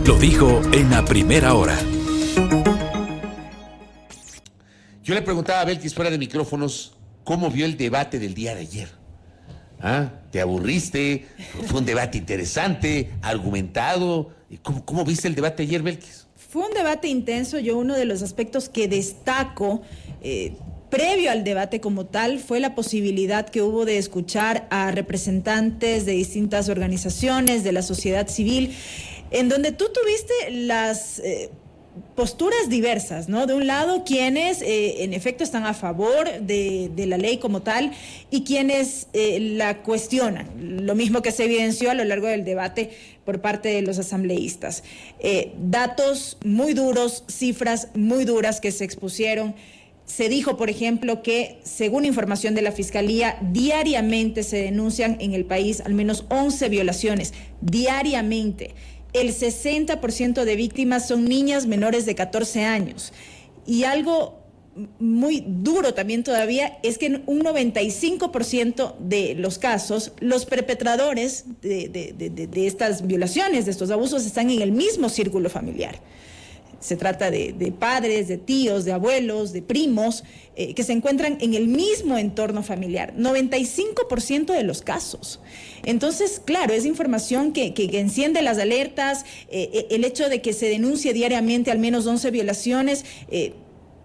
Lo dijo en la primera hora. Yo le preguntaba a Belkis fuera de micrófonos cómo vio el debate del día de ayer. ¿Ah? ¿Te aburriste? ¿Fue un debate interesante, argumentado? ¿Cómo viste el debate ayer, Belkis? Fue un debate intenso. Yo uno de los aspectos que destaco previo al debate como tal fue la posibilidad que hubo de escuchar a representantes de distintas organizaciones, de la sociedad civil, en donde tú tuviste las posturas diversas, ¿no? De un lado, quienes en efecto están a favor de la ley como tal y quienes la cuestionan, lo mismo que se evidenció a lo largo del debate por parte de los asambleístas. Datos muy duros, cifras muy duras que se expusieron. Se dijo, por ejemplo, que según información de la Fiscalía, diariamente se denuncian en el país al menos 11 violaciones, diariamente. El 60% de víctimas son niñas menores de 14 años. Y algo muy duro también todavía es que en un 95% de los casos, los perpetradores de estas violaciones, de estos abusos, están en el mismo círculo familiar. Se trata de padres, de tíos, de abuelos, de primos, que se encuentran en el mismo entorno familiar. 95% de los casos. Entonces, claro, es información que enciende las alertas. El hecho de que se denuncie diariamente al menos 11 violaciones,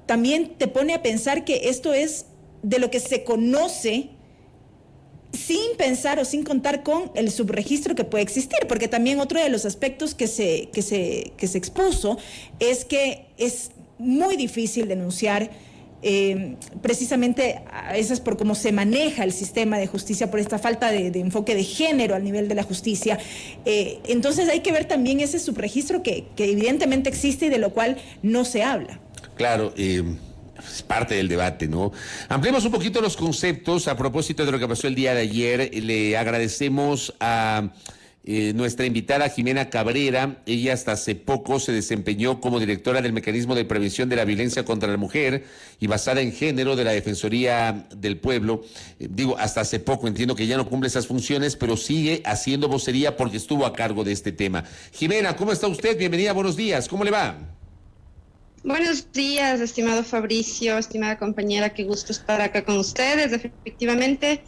también te pone a pensar que esto es de lo que se conoce, sin pensar o sin contar con el subregistro que puede existir, porque también otro de los aspectos que se expuso es que es muy difícil denunciar precisamente a veces por cómo se maneja el sistema de justicia, por esta falta de enfoque de género al nivel de la justicia. Entonces hay que ver también ese subregistro que evidentemente existe y de lo cual no se habla. Claro, es parte del debate, ¿no? Ampliemos un poquito los conceptos a propósito de lo que pasó el día de ayer. Le agradecemos a nuestra invitada Jimena Cabrera. Ella hasta hace poco se desempeñó como directora del Mecanismo de Prevención de la Violencia contra la Mujer y basada en género de la Defensoría del Pueblo. Digo, hasta hace poco, entiendo que ya no cumple esas funciones, pero sigue haciendo vocería porque estuvo a cargo de este tema. Jimena, ¿cómo está usted? Bienvenida, buenos días. ¿Cómo le va? Buenos días, estimado Fabricio, estimada compañera, qué gusto estar acá con ustedes. Efectivamente,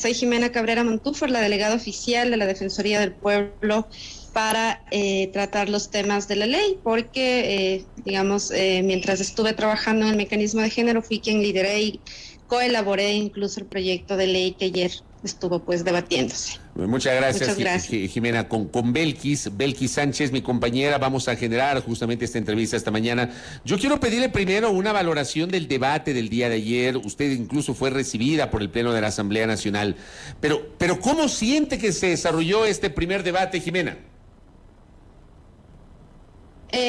soy Jimena Cabrera Montúfar, la delegada oficial de la Defensoría del Pueblo para tratar los temas de la ley, porque, mientras estuve trabajando en el mecanismo de género, fui quien lideré y coelaboré incluso el proyecto de ley que ayer estuvo pues debatiéndose. Muchas gracias. Jimena. Con Belkis Sánchez, mi compañera, vamos a generar justamente esta entrevista esta mañana. Yo quiero pedirle primero una valoración del debate del día de ayer. Usted incluso fue recibida por el Pleno de la Asamblea Nacional. Pero ¿cómo siente que se desarrolló este primer debate, Jimena?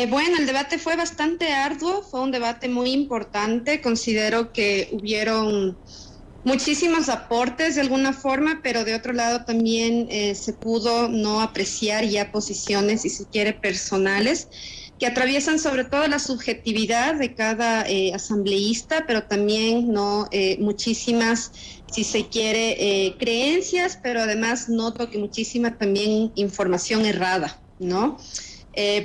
Bueno, el debate fue bastante arduo, fue un debate muy importante. Considero que hubieron muchísimos aportes de alguna forma, pero de otro lado también se pudo no apreciar ya posiciones, si se quiere, personales, que atraviesan sobre todo la subjetividad de cada asambleísta, pero también muchísimas, si se quiere, creencias, pero además noto que muchísima también información errada, ¿no?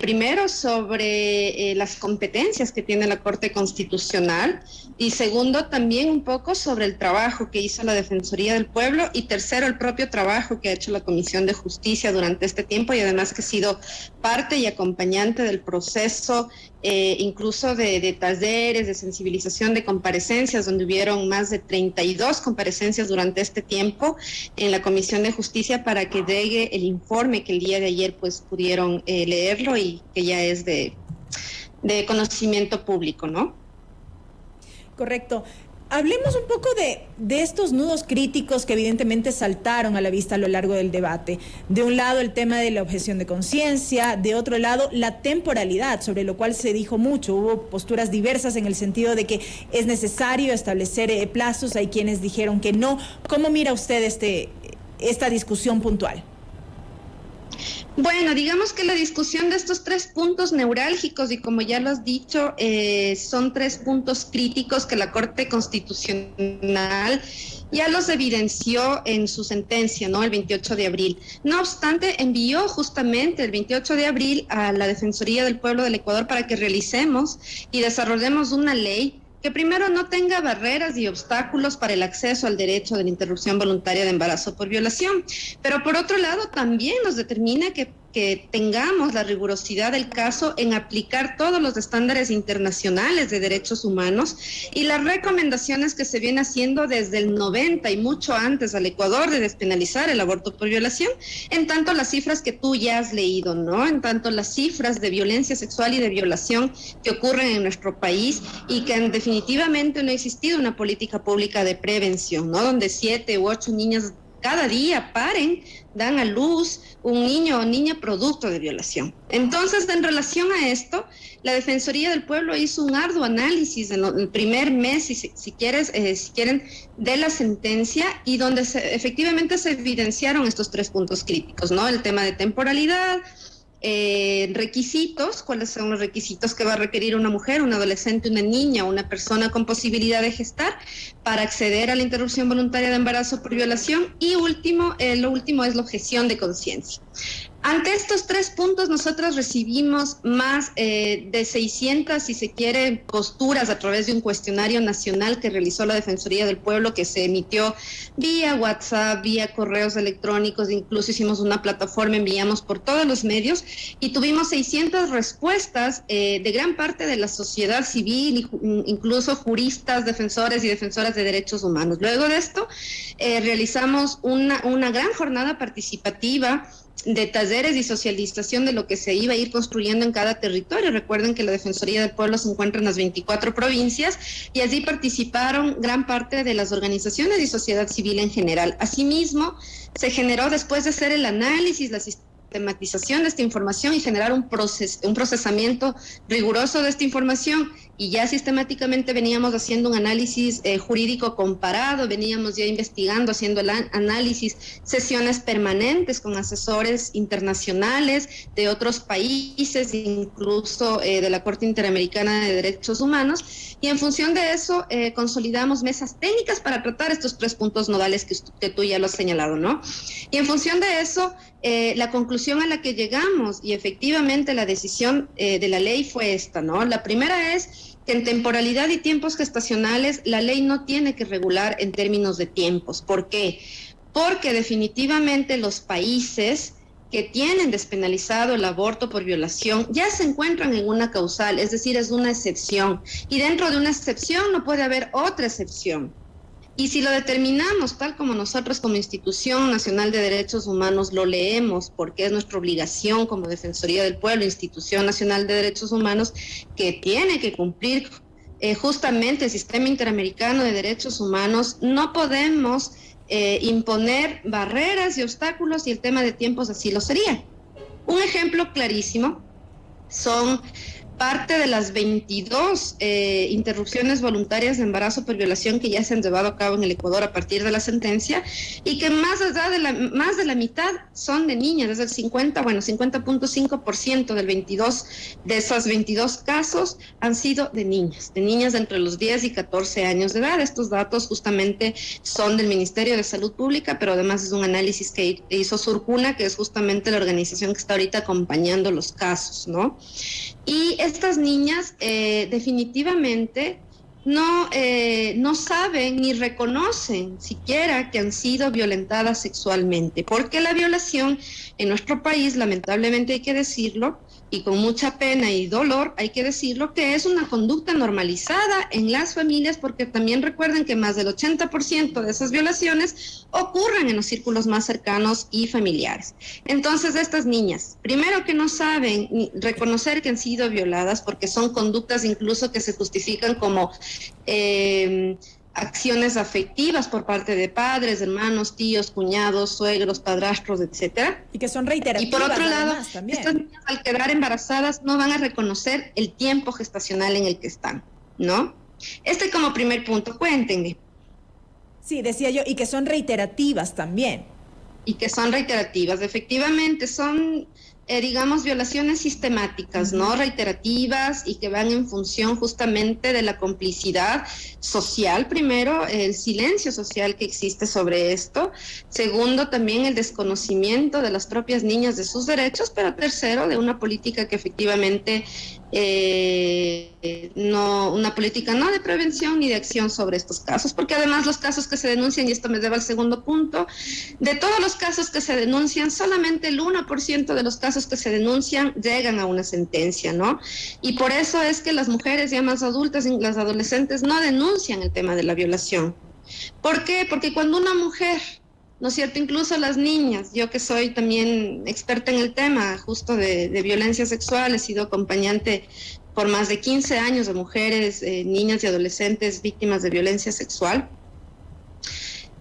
Primero, sobre las competencias que tiene la Corte Constitucional, y segundo, también un poco sobre el trabajo que hizo la Defensoría del Pueblo, y tercero, el propio trabajo que ha hecho la Comisión de Justicia durante este tiempo, y además que ha sido parte y acompañante del proceso, incluso de talleres, de sensibilización, de comparecencias, donde hubieron más de 32 comparecencias durante este tiempo en la Comisión de Justicia para que llegue el informe que el día de ayer pues pudieron leerlo y que ya es de conocimiento público, ¿no? Correcto. Hablemos un poco de estos nudos críticos que evidentemente saltaron a la vista a lo largo del debate. De un lado el tema de la objeción de conciencia, de otro lado la temporalidad, sobre lo cual se dijo mucho. Hubo posturas diversas en el sentido de que es necesario establecer plazos, hay quienes dijeron que no. ¿Cómo mira usted esta discusión puntual? Bueno, digamos que la discusión de estos 3 puntos neurálgicos, y como ya lo has dicho, son 3 puntos críticos que la Corte Constitucional ya los evidenció en su sentencia, ¿no? El 28 de abril. No obstante, envió justamente el 28 de abril a la Defensoría del Pueblo del Ecuador para que realicemos y desarrollemos una ley que primero no tenga barreras y obstáculos para el acceso al derecho de la interrupción voluntaria de embarazo por violación, pero por otro lado también nos determina que tengamos la rigurosidad del caso en aplicar todos los estándares internacionales de derechos humanos y las recomendaciones que se vienen haciendo desde el 90 y mucho antes al Ecuador de despenalizar el aborto por violación, en tanto las cifras que tú ya has leído, ¿no? En tanto las cifras de violencia sexual y de violación que ocurren en nuestro país y que definitivamente no ha existido una política pública de prevención, ¿no? Donde 7 u 8 niñas cada día dan a luz un niño o niña producto de violación. Entonces, en relación a esto, la Defensoría del Pueblo hizo un arduo análisis en el primer mes, si quieren, de la sentencia y donde efectivamente se evidenciaron estos 3 puntos críticos, ¿no? El tema de temporalidad, requisitos, cuáles son los requisitos que va a requerir una mujer, un adolescente, una niña, una persona con posibilidad de gestar para acceder a la interrupción voluntaria de embarazo por violación y lo último es la objeción de conciencia. Ante estos 3 puntos nosotros recibimos más de 600, si se quiere, posturas a través de un cuestionario nacional que realizó la Defensoría del Pueblo, que se emitió vía WhatsApp, vía correos electrónicos, incluso hicimos una plataforma, enviamos por todos los medios y tuvimos 600 respuestas de gran parte de la sociedad civil, incluso juristas, defensores y defensoras de derechos humanos. Luego de esto realizamos una gran jornada participativa de talleres y socialización de lo que se iba a ir construyendo en cada territorio. Recuerden que la Defensoría del Pueblo se encuentra en las 24 provincias y allí participaron gran parte de las organizaciones y sociedad civil en general. Asimismo, se generó, después de hacer el análisis, la sistematización de esta información y generar un procesamiento riguroso de esta información, y ya sistemáticamente veníamos haciendo un análisis jurídico comparado, veníamos ya investigando, haciendo el análisis, sesiones permanentes con asesores internacionales de otros países, incluso de la Corte Interamericana de Derechos Humanos, y en función de eso consolidamos mesas técnicas para tratar estos 3 puntos nodales que tú ya lo has señalado, ¿no? Y en función de eso, la conclusión a la que llegamos, y efectivamente la decisión de la ley fue esta, ¿no? La primera es que en temporalidad y tiempos gestacionales la ley no tiene que regular en términos de tiempos. ¿Por qué? Porque definitivamente los países que tienen despenalizado el aborto por violación ya se encuentran en una causal, es decir, es una excepción. Y dentro de una excepción no puede haber otra excepción. Y si lo determinamos tal como nosotros como Institución Nacional de Derechos Humanos lo leemos, porque es nuestra obligación como Defensoría del Pueblo, Institución Nacional de Derechos Humanos, que tiene que cumplir justamente el Sistema Interamericano de Derechos Humanos, no podemos imponer barreras y obstáculos, y el tema de tiempos así lo sería. Un ejemplo clarísimo son parte de las 22 interrupciones voluntarias de embarazo por violación que ya se han llevado a cabo en el Ecuador a partir de la sentencia, y que más de la mitad son de niñas, es el 50.5% de esos 22 casos han sido de niñas entre los 10 y 14 años de edad. Estos datos justamente son del Ministerio de Salud Pública, pero además es un análisis que hizo Surcuna, que es justamente la organización que está ahorita acompañando los casos, ¿no? Y estas niñas definitivamente no saben ni reconocen siquiera que han sido violentadas sexualmente, porque la violación en nuestro país, lamentablemente hay que decirlo, y con mucha pena y dolor hay que decirlo, que es una conducta normalizada en las familias, porque también recuerden que más del 80% de esas violaciones ocurren en los círculos más cercanos y familiares. Entonces, estas niñas, primero que no saben ni reconocer que han sido violadas, porque son conductas incluso que se justifican como acciones afectivas por parte de padres, hermanos, tíos, cuñados, suegros, padrastros, etcétera. Y que son reiterativas. Y por otro lado, también, estas niñas al quedar embarazadas no van a reconocer el tiempo gestacional en el que están, ¿no? Como primer punto, cuéntenme. Sí, decía yo, y que son reiterativas también. Y que son reiterativas, efectivamente, son digamos, violaciones sistemáticas, ¿no? Reiterativas y que van en función justamente de la complicidad social, primero, el silencio social que existe sobre esto. Segundo, también el desconocimiento de las propias niñas de sus derechos, pero tercero, de una política que efectivamente una política no de prevención ni de acción sobre estos casos, porque además los casos que se denuncian, y esto me lleva al segundo punto, de todos los casos que se denuncian, solamente el 1% de los casos que se denuncian llegan a una sentencia, ¿no? Y por eso es que las mujeres ya más adultas y las adolescentes no denuncian el tema de la violación. ¿Por qué? Porque cuando una mujer, ¿no es cierto? Incluso las niñas, yo que soy también experta en el tema justo de violencia sexual, he sido acompañante por más de 15 años de mujeres, niñas y adolescentes víctimas de violencia sexual.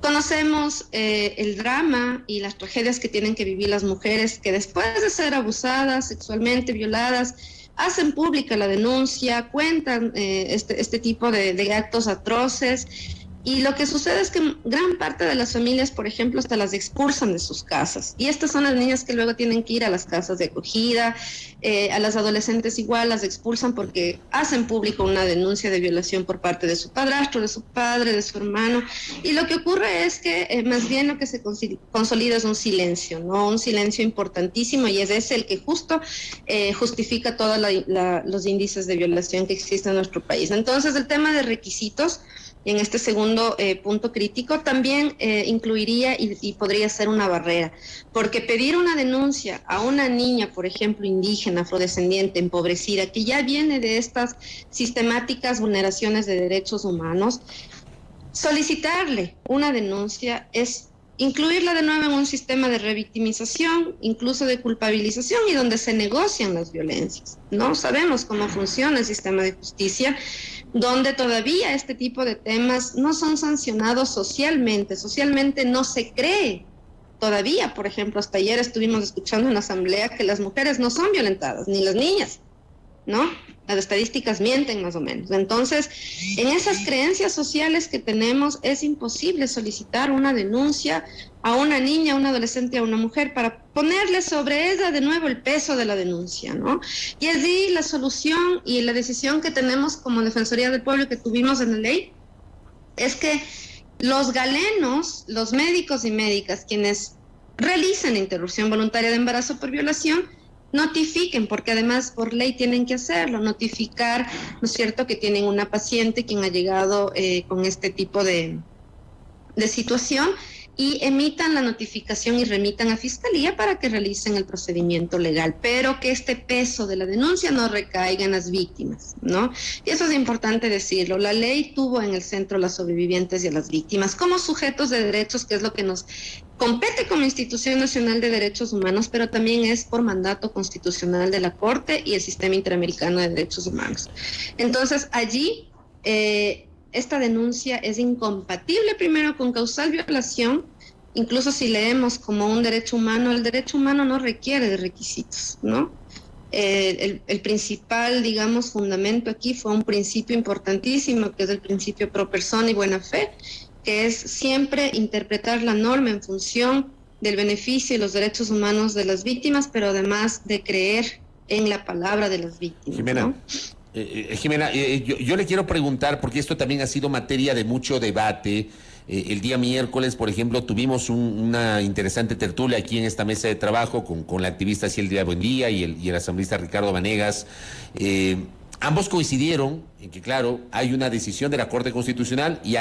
Conocemos el drama y las tragedias que tienen que vivir las mujeres que después de ser abusadas sexualmente, violadas, hacen pública la denuncia, cuentan este tipo de actos atroces. Y lo que sucede es que gran parte de las familias, por ejemplo, hasta las expulsan de sus casas. Y estas son las niñas que luego tienen que ir a las casas de acogida, a las adolescentes igual las expulsan porque hacen público una denuncia de violación por parte de su padrastro, de su padre, de su hermano. Y lo que ocurre es que más bien lo que se consolida es un silencio, ¿no? Un silencio importantísimo, y es ese el que justo justifica todos los índices de violación que existen en nuestro país. Entonces, el tema de requisitos, y en este segundo punto crítico, también incluiría y podría ser una barrera, porque pedir una denuncia a una niña, por ejemplo, indígena, afrodescendiente, empobrecida, que ya viene de estas sistemáticas vulneraciones de derechos humanos, solicitarle una denuncia es incluirla de nuevo en un sistema de revictimización, incluso de culpabilización, y donde se negocian las violencias, ¿no? Sabemos cómo funciona el sistema de justicia, donde todavía este tipo de temas no son sancionados socialmente. Socialmente no se cree todavía. Por ejemplo, hasta ayer estuvimos escuchando en la asamblea que las mujeres no son violentadas, ni las niñas, ¿no? Las estadísticas mienten más o menos. Entonces, en esas creencias sociales que tenemos, es imposible solicitar una denuncia a una niña, a una adolescente, a una mujer, para ponerle sobre ella de nuevo el peso de la denuncia, ¿no? Y allí la solución y la decisión que tenemos como Defensoría del Pueblo, que tuvimos en la ley, es que los galenos, los médicos y médicas, quienes realicen interrupción voluntaria de embarazo por violación, notifiquen, porque además por ley tienen que hacerlo, notificar, ¿no es cierto?, que tienen una paciente quien ha llegado con este tipo de situación, y emitan la notificación y remitan a Fiscalía para que realicen el procedimiento legal, pero que este peso de la denuncia no recaiga en las víctimas, ¿no? Y eso es importante decirlo. La ley tuvo en el centro a las sobrevivientes y a las víctimas como sujetos de derechos, que es lo que nos compete como Institución Nacional de Derechos Humanos, pero también es por mandato constitucional de la Corte y el Sistema Interamericano de Derechos Humanos. Entonces, allí esta denuncia es incompatible primero con causal violación. Incluso si leemos como un derecho humano, el derecho humano no requiere de requisitos, ¿no? El principal, digamos, fundamento aquí fue un principio importantísimo, que es el principio pro persona y buena fe, que es siempre interpretar la norma en función del beneficio y los derechos humanos de las víctimas, pero además de creer en la palabra de las víctimas, Jimena, ¿no? Jimena, yo le quiero preguntar, porque esto también ha sido materia de mucho debate. El día miércoles, por ejemplo, tuvimos una interesante tertulia aquí en esta mesa de trabajo con la activista Ciel Buendía y el asambleísta Ricardo Vanegas. Ambos coincidieron en que, claro, hay una decisión de la Corte Constitucional y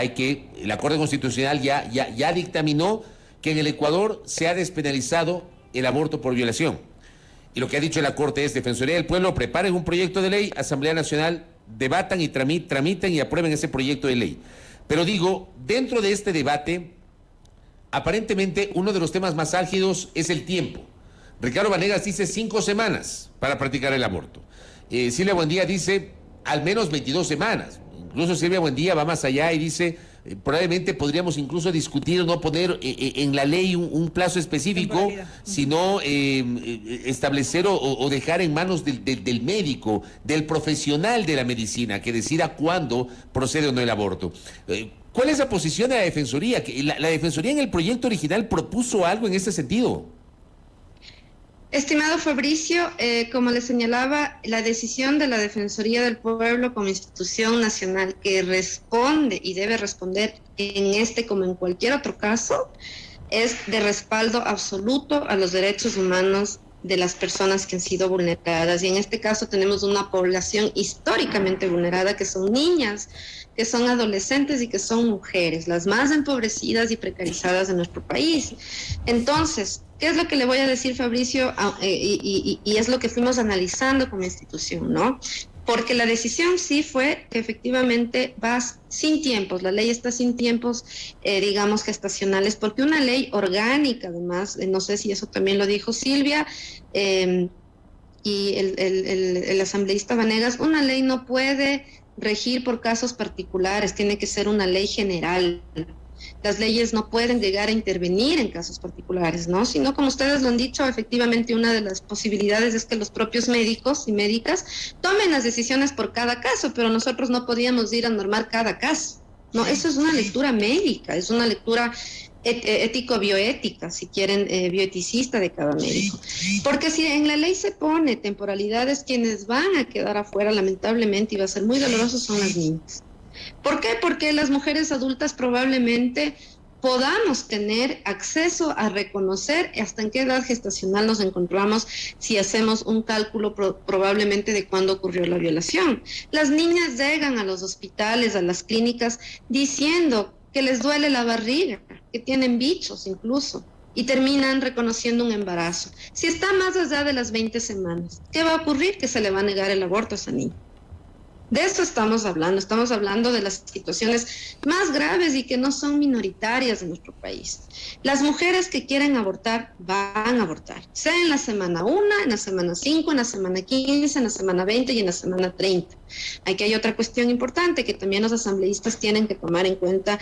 la Corte Constitucional ya dictaminó que en el Ecuador se ha despenalizado el aborto por violación. Y lo que ha dicho la Corte es: Defensoría del Pueblo, preparen un proyecto de ley, Asamblea Nacional, debatan y tramiten y aprueben ese proyecto de ley. Pero digo, dentro de este debate, aparentemente uno de los temas más álgidos es el tiempo. Ricardo Vanegas dice 5 semanas para practicar el aborto. Silvia Buendía dice al menos 22 semanas. Incluso Silvia Buendía va más allá y dice probablemente podríamos incluso discutir no poner en la ley un plazo específico, sino establecer o dejar en manos del médico, del profesional de la medicina, que decida cuándo procede o no el aborto. ¿Cuál es la posición de la Defensoría? ¿La Defensoría en el proyecto original propuso algo en ese sentido? Estimado Fabricio, como le señalaba, la decisión de la Defensoría del Pueblo como institución nacional que responde y debe responder en este como en cualquier otro caso es de respaldo absoluto a los derechos humanos de las personas que han sido vulneradas. Y en este caso tenemos una población históricamente vulnerada, que son niñas, que son adolescentes y que son mujeres, las más empobrecidas y precarizadas de nuestro país. Entonces, ¿qué es lo que le voy a decir, Fabricio? Y es lo que fuimos analizando como institución, ¿no? Porque la decisión sí fue que efectivamente va sin tiempos, la ley está sin tiempos, digamos, gestacionales, porque una ley orgánica, además, no sé si eso también lo dijo Silvia, y el asambleísta Vanegas, una ley no puede regir por casos particulares, tiene que ser una ley general. Las leyes no pueden llegar a intervenir en casos particulares, ¿no? Sino, como ustedes lo han dicho, efectivamente una de las posibilidades es que los propios médicos y médicas tomen las decisiones por cada caso, pero nosotros no podíamos ir a normar cada caso, ¿no? Eso es una lectura médica, es una lectura ético-bioética, si quieren, bioeticista de cada médico. Porque si en la ley se pone temporalidades, quienes van a quedar afuera, lamentablemente, y va a ser muy doloroso, son las niñas. ¿Por qué? Porque las mujeres adultas probablemente podamos tener acceso a reconocer hasta en qué edad gestacional nos encontramos si hacemos un cálculo probablemente de cuándo ocurrió la violación. Las niñas llegan a los hospitales, a las clínicas, diciendo que les duele la barriga, que tienen bichos incluso, y terminan reconociendo un embarazo. Si está más allá de las 20 semanas, ¿qué va a ocurrir? Que se le va a negar el aborto a esa niña. De eso estamos hablando de las situaciones más graves y que no son minoritarias en nuestro país. Las mujeres que quieren abortar van a abortar, sea en la semana 1, en la semana 5, en la semana 15, en la semana 20 y en la semana 30. Aquí hay otra cuestión importante que también los asambleístas tienen que tomar en cuenta,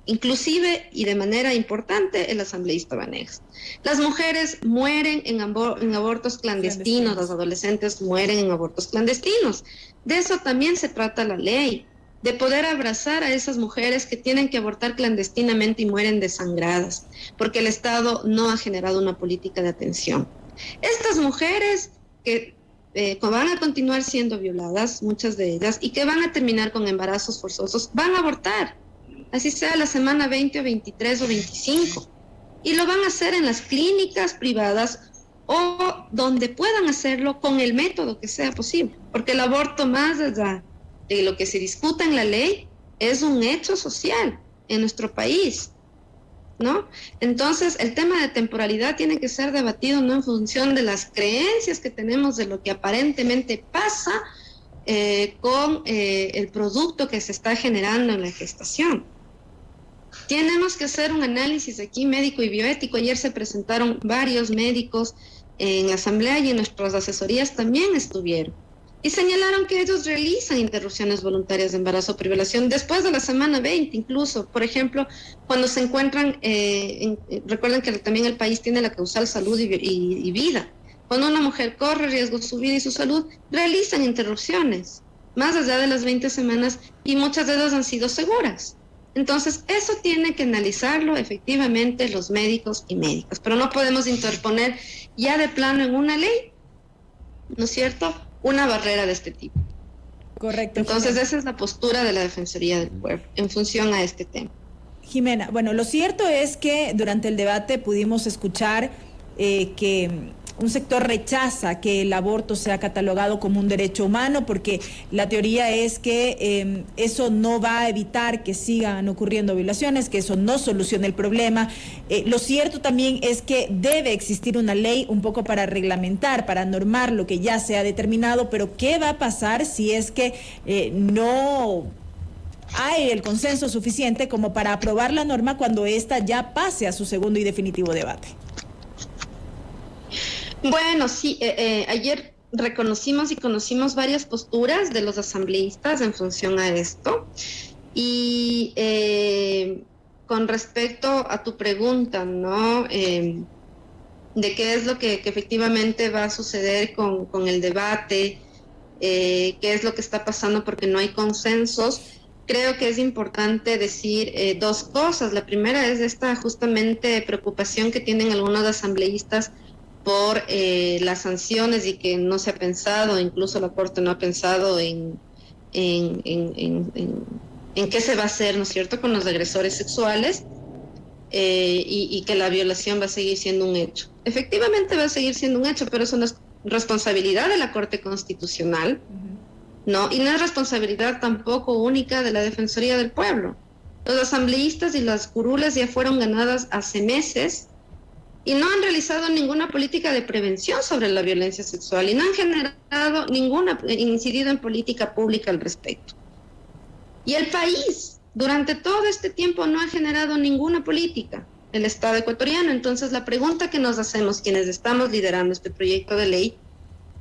inclusive y de manera importante el asambleísta Vanegas. Las mujeres mueren en abortos clandestinos, los adolescentes mueren en abortos clandestinos. De eso también se trata la ley, de poder abrazar a esas mujeres que tienen que abortar clandestinamente y mueren desangradas, porque el Estado no ha generado una política de atención. Estas mujeres que van a continuar siendo violadas, muchas de ellas, y que van a terminar con embarazos forzosos, van a abortar, así sea la semana 20 o 23 o 25, y lo van a hacer en las clínicas privadas o donde puedan hacerlo con el método que sea posible, porque el aborto, más allá de lo que se discuta en la ley, es un hecho social en nuestro país, ¿no? Entonces, el tema de temporalidad tiene que ser debatido no en función de las creencias que tenemos de lo que aparentemente pasa con el producto que se está generando en la gestación. Tenemos que hacer un análisis aquí médico y bioético. Ayer se presentaron varios médicos en la asamblea y en nuestras asesorías también estuvieron. Y señalaron que ellos realizan interrupciones voluntarias de embarazo o violación después de la semana 20 incluso. Por ejemplo, cuando se encuentran, recuerden que también el país tiene la causal salud y vida. Cuando una mujer corre riesgo su vida y su salud, realizan interrupciones más allá de las 20 semanas y muchas de ellas han sido seguras. Entonces, eso tiene que analizarlo efectivamente los médicos y médicas, pero no podemos interponer ya de plano en una ley, ¿no es cierto?, una barrera de este tipo. Correcto. Entonces, Jimena, esa es la postura de la Defensoría del Pueblo en función a este tema. Jimena, bueno, lo cierto es que durante el debate pudimos escuchar que un sector rechaza que el aborto sea catalogado como un derecho humano porque la teoría es que eso no va a evitar que sigan ocurriendo violaciones, que eso no soluciona el problema. Lo cierto también es que debe existir una ley un poco para reglamentar, para normar lo que ya se ha determinado, pero ¿qué va a pasar si es que no hay el consenso suficiente como para aprobar la norma cuando ésta ya pase a su segundo y definitivo debate? Bueno, sí, ayer reconocimos y conocimos varias posturas de los asambleístas en función a esto. Y con respecto a tu pregunta, ¿no? De qué es lo que efectivamente va a suceder con el debate, qué es lo que está pasando porque no hay consensos, creo que es importante decir dos cosas. La primera es esta justamente preocupación que tienen algunos asambleístas por las sanciones y que no se ha pensado, incluso la Corte no ha pensado en qué se va a hacer, ¿no es cierto?, con los agresores sexuales, y que la violación va a seguir siendo un hecho. Efectivamente va a seguir siendo un hecho, pero eso no es responsabilidad de la Corte Constitucional, ¿no? Y no es responsabilidad tampoco única de la Defensoría del Pueblo. Los asambleístas y las curules ya fueron ganadas hace meses y no han realizado ninguna política de prevención sobre la violencia sexual y no han generado incidido en política pública al respecto. Y el país, durante todo este tiempo, no ha generado ninguna política, el Estado ecuatoriano. Entonces, la pregunta que nos hacemos quienes estamos liderando este proyecto de ley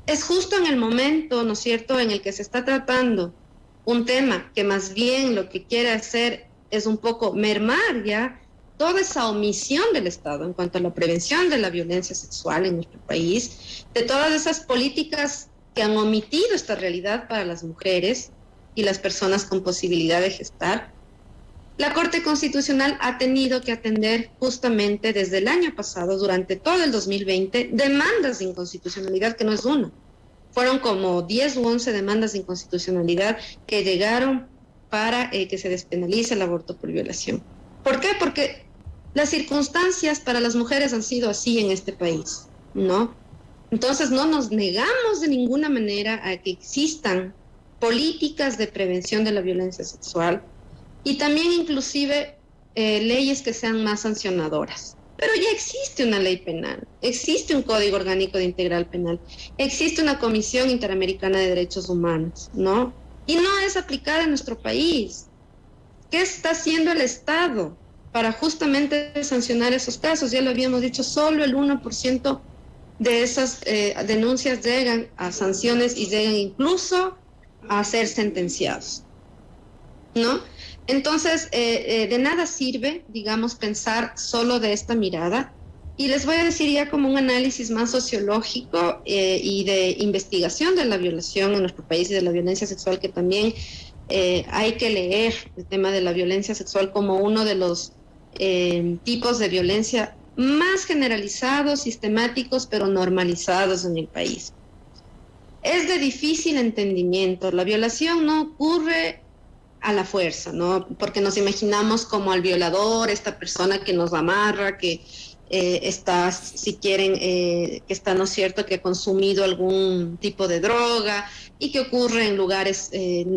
es justo en el momento, ¿no es cierto?, en el que se está tratando un tema que más bien lo que quiere hacer es un poco mermar ya toda esa omisión del Estado en cuanto a la prevención de la violencia sexual en nuestro país, de todas esas políticas que han omitido esta realidad para las mujeres y las personas con posibilidad de gestar. La Corte Constitucional ha tenido que atender justamente desde el año pasado, durante todo el 2020, demandas de inconstitucionalidad, que no es una. Fueron como 10 u 11 demandas de inconstitucionalidad que llegaron para que se despenalice el aborto por violación. ¿Por qué? Porque las circunstancias para las mujeres han sido así en este país, ¿no? Entonces no nos negamos de ninguna manera a que existan políticas de prevención de la violencia sexual y también inclusive leyes que sean más sancionadoras. Pero ya existe una ley penal, existe un Código Orgánico de Integral Penal, existe una Comisión Interamericana de Derechos Humanos, ¿no? Y no es aplicada en nuestro país. ¿Qué está haciendo el Estado para justamente sancionar esos casos? Ya lo habíamos dicho, solo el 1% de esas denuncias llegan a sanciones y llegan incluso a ser sentenciados, ¿no? Entonces, de nada sirve, digamos, pensar solo de esta mirada. Y les voy a decir ya como un análisis más sociológico y de investigación de la violación en nuestro país y de la violencia sexual, que también hay que leer el tema de la violencia sexual como uno de los tipos de violencia más generalizados, sistemáticos, pero normalizados en el país. Es de difícil entendimiento. La violación no ocurre a la fuerza, ¿no? Porque nos imaginamos como al violador, esta persona que nos amarra, que está, si quieren, que está, ¿no es cierto?, que ha consumido algún tipo de droga y que ocurre en lugares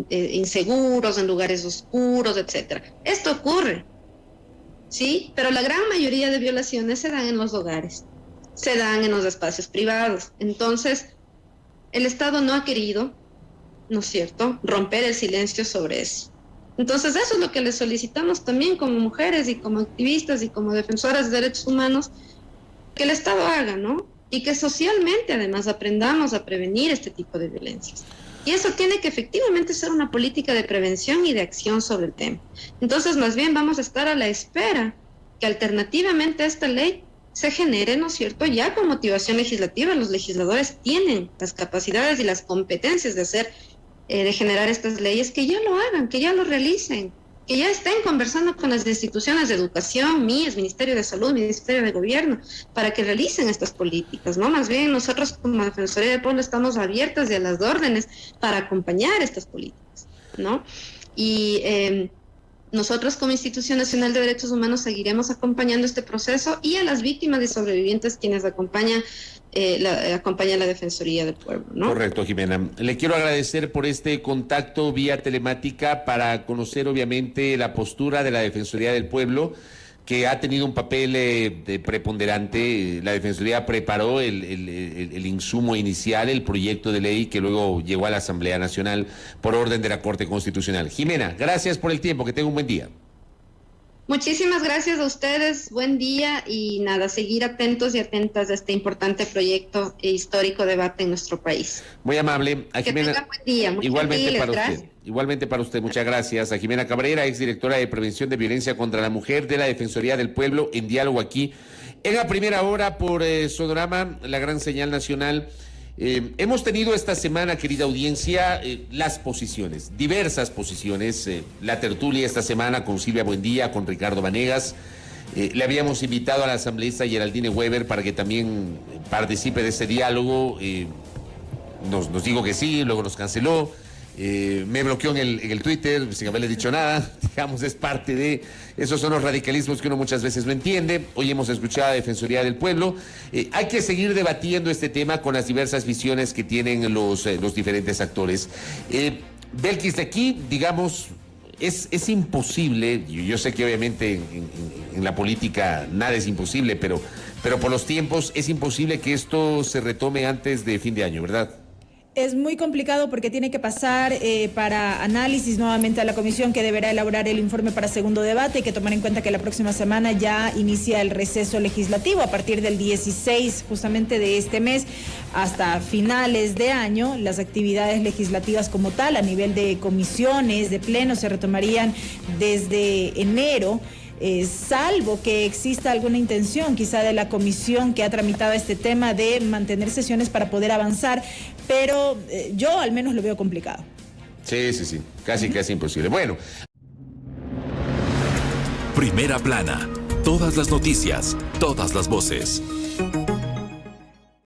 inseguros, en lugares oscuros, etcétera. Esto ocurre, ¿sí? Pero la gran mayoría de violaciones se dan en los hogares, se dan en los espacios privados. Entonces, el Estado no ha querido, ¿no es cierto?, romper el silencio sobre eso. Entonces, eso es lo que les solicitamos también como mujeres y como activistas y como defensoras de derechos humanos, que el Estado haga, ¿no? Y que socialmente, además, aprendamos a prevenir este tipo de violencias. Y eso tiene que efectivamente ser una política de prevención y de acción sobre el tema. Entonces, más bien vamos a estar a la espera que alternativamente a esta ley se genere, ¿no es cierto?, ya con motivación legislativa. Los legisladores tienen las capacidades y las competencias de hacer, de generar estas leyes, que ya lo hagan, que ya lo realicen, que ya estén conversando con las instituciones de educación, MIES, Ministerio de Salud, Ministerio de Gobierno, para que realicen estas políticas, ¿no? Más bien nosotros como Defensoría del Pueblo estamos abiertas y a las órdenes para acompañar estas políticas, ¿no? Y nosotros como Institución Nacional de Derechos Humanos seguiremos acompañando este proceso y a las víctimas y sobrevivientes quienes acompañan la Defensoría del Pueblo, ¿no? Correcto, Jimena. Le quiero agradecer por este contacto vía telemática para conocer obviamente la postura de la Defensoría del Pueblo, que ha tenido un papel preponderante. La Defensoría preparó el insumo inicial, el proyecto de ley que luego llegó a la Asamblea Nacional por orden de la Corte Constitucional. Jimena, gracias por el tiempo, que tenga un buen día. Muchísimas gracias a ustedes, buen día y nada, seguir atentos y atentas a este importante proyecto e histórico debate en nuestro país. Muy amable. A Jimena, que tenga buen día. Igualmente para usted. Igualmente para usted, muchas gracias. A Jimena Cabrera, exdirectora de Prevención de Violencia contra la Mujer de la Defensoría del Pueblo, en diálogo aquí en La Primera Hora por Sonorama, la gran señal nacional. Hemos tenido esta semana, querida audiencia, las posiciones, diversas posiciones, la tertulia esta semana con Silvia Buendía, con Ricardo Vanegas, Le habíamos invitado a la asambleísta Geraldine Weber para que también participe de ese diálogo. Nos dijo que sí, luego nos canceló. Me bloqueó en el Twitter sin haberle dicho nada. Digamos, es parte de... Esos son los radicalismos que uno muchas veces no entiende. Hoy hemos escuchado a la Defensoría del Pueblo. Hay que seguir debatiendo este tema con las diversas visiones que tienen los diferentes actores. Belkis, de aquí, digamos, es imposible. Yo sé que obviamente en la política nada es imposible, pero por los tiempos es imposible que esto se retome antes de fin de año, ¿verdad? Es muy complicado porque tiene que pasar para análisis nuevamente a la comisión que deberá elaborar el informe para segundo debate. Hay que tomar en cuenta que la próxima semana ya inicia el receso legislativo a partir del 16 justamente de este mes hasta finales de año. Las actividades legislativas como tal a nivel de comisiones, de pleno, se retomarían desde enero. Salvo que exista alguna intención quizá de la comisión que ha tramitado este tema de mantener sesiones para poder avanzar, pero yo al menos lo veo complicado. Sí, casi imposible. Bueno. Primera plana, todas las noticias, todas las voces.